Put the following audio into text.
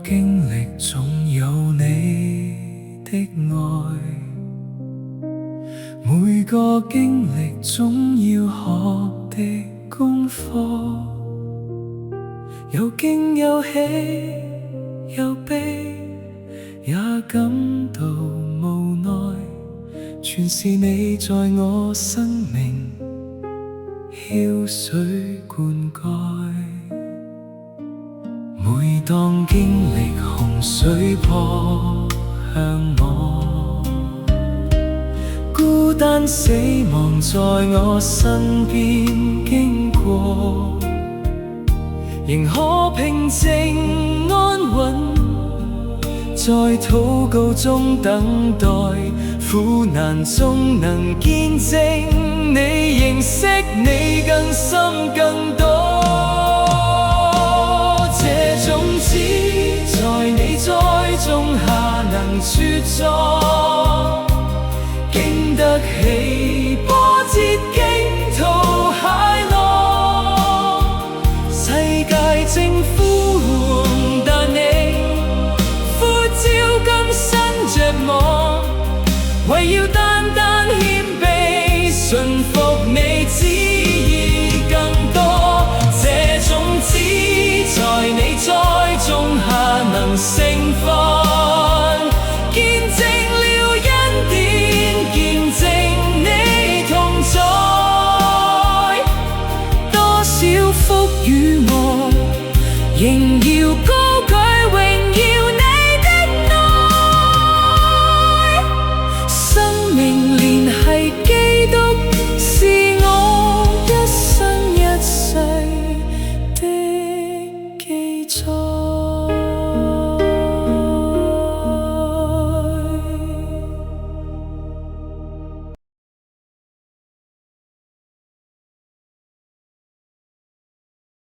經歷總有你的愛，每個經歷總要學的功課，有驚有喜有悲，也感到無奈，全是你在我生命澆水灌溉。每當經歷洪水撲向我，孤單死亡在我身邊經過，仍可平靜安穩，在禱告中等待，苦難中能見證你，認識你更深更多。這種子在你栽種下能茁壯，經得起波折驚濤駭浪，世界正呼